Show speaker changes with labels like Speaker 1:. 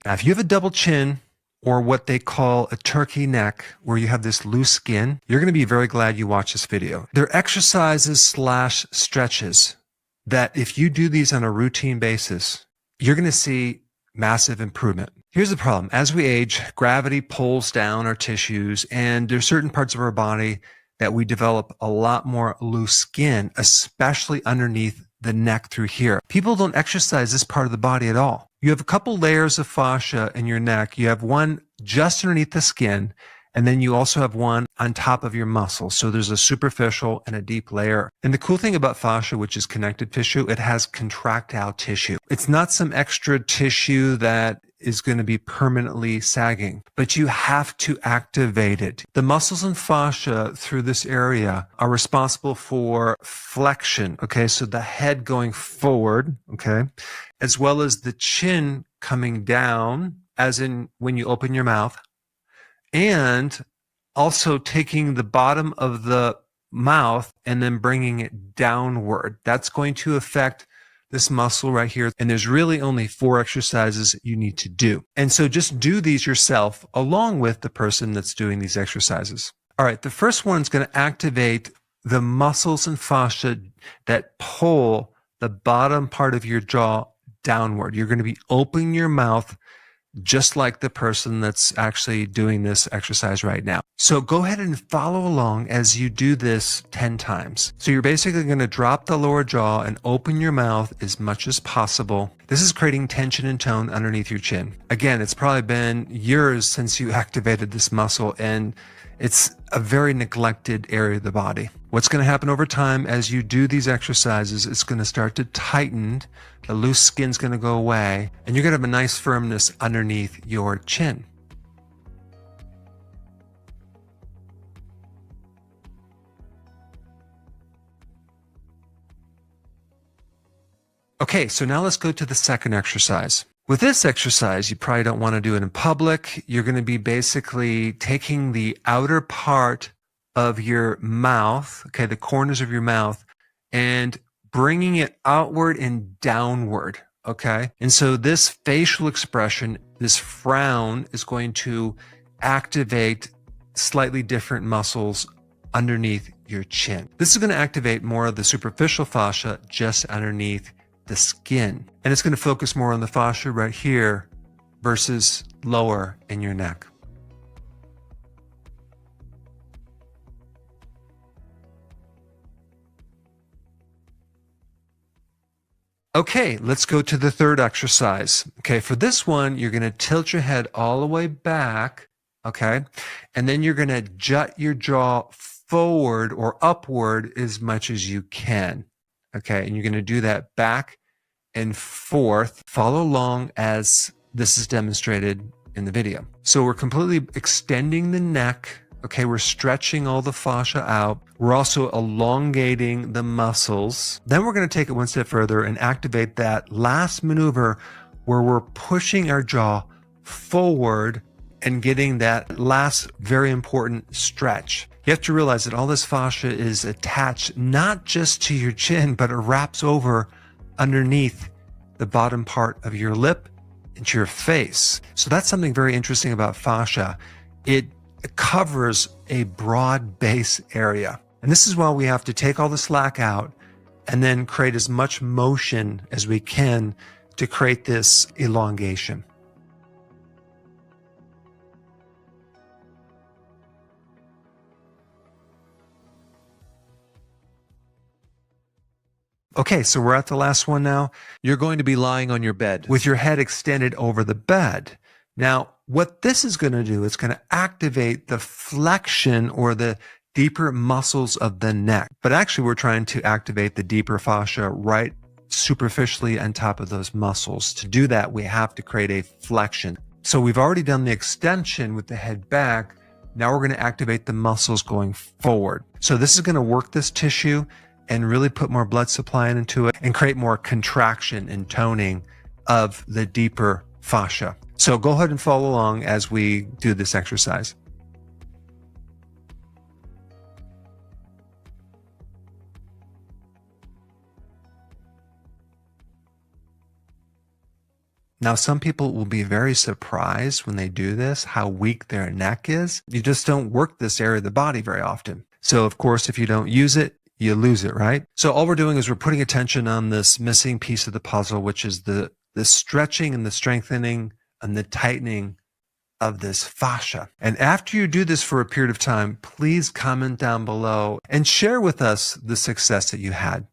Speaker 1: Now, if you have a double chin or what they call a turkey neck, where you have this loose skin, you're going to be very glad you watched this video. They're exercises / stretches that if you do these on a routine basis, you're going to see massive improvement. Here's the problem. As we age, gravity pulls down our tissues, and there's certain parts of our body that we develop a lot more loose skin, especially underneath the neck through here. People don't exercise this part of the body at all. You have a couple layers of fascia in your neck. You have one just underneath the skin, and then you also have one on top of your muscles. So there's a superficial and a deep layer. And the cool thing about fascia, which is connective tissue, it has contractile tissue. It's not some extra tissue that is going to be permanently sagging, but you have to activate it. The muscles and fascia through this area are responsible for flexion, okay? So the head going forward, okay? As well as the chin coming down, as in when you open your mouth, and also taking the bottom of the mouth and then bringing it downward. That's going to affect this muscle right here. And there's really only 4 exercises you need to do. And so just do these yourself along with the person that's doing these exercises. All right, the first one is going to activate the muscles and fascia that pull the bottom part of your jaw downward. You're going to be opening your mouth just like the person that's actually doing this exercise right now. So go ahead and follow along as you do this 10 times. So you're basically going to drop the lower jaw and open your mouth as much as possible. This is creating tension and tone underneath your chin. Again, it's probably been years since you activated this muscle, and it's a very neglected area of the body. What's going to happen over time as you do these exercises, it's going to start to tighten, the loose skin's going to go away, and you're going to have a nice firmness underneath your chin. Okay, so now let's go to the second exercise. With this exercise, you probably don't want to do it in public. You're going to be basically taking the outer part of your mouth, okay, the corners of your mouth, and bringing it outward and downward, okay? And so this facial expression, this frown, is going to activate slightly different muscles underneath your chin. This is going to activate more of the superficial fascia just underneath the skin. And it's going to focus more on the fascia right here versus lower in your neck. Okay, let's go to the third exercise. Okay, for this one, you're going to tilt your head all the way back, okay? And then you're going to jut your jaw forward or upward as much as you can, okay? And you're going to do that back and forth. Follow along as this is demonstrated in the video. So we're completely extending the neck. Okay, we're stretching all the fascia out. We're also elongating the muscles. Then we're going to take it one step further and activate that last maneuver where we're pushing our jaw forward and getting that last very important stretch. You have to realize that all this fascia is attached not just to your chin, but it wraps over underneath the bottom part of your lip into your face. So that's something very interesting about fascia. It covers a broad base area. And this is why we have to take all the slack out and then create as much motion as we can to create this elongation. Okay, so we're at the last one now. You're going to be lying on your bed with your head extended over the bed. Now, what this is going to do, it's going to activate the flexion or the deeper muscles of the neck. But actually, we're trying to activate the deeper fascia right superficially on top of those muscles. To do that, we have to create a flexion. So we've already done the extension with the head back. Now we're going to activate the muscles going forward. So this is going to work this tissue and really put more blood supply into it and create more contraction and toning of the deeper fascia. So go ahead and follow along as we do this exercise. Now, some people will be very surprised when they do this, how weak their neck is. You just don't work this area of the body very often. So, of course, if you don't use it, you lose it, right? So all we're doing is we're putting attention on this missing piece of the puzzle, which is the stretching and the strengthening and the tightening of this fascia. And after you do this for a period of time, please comment down below and share with us the success that you had.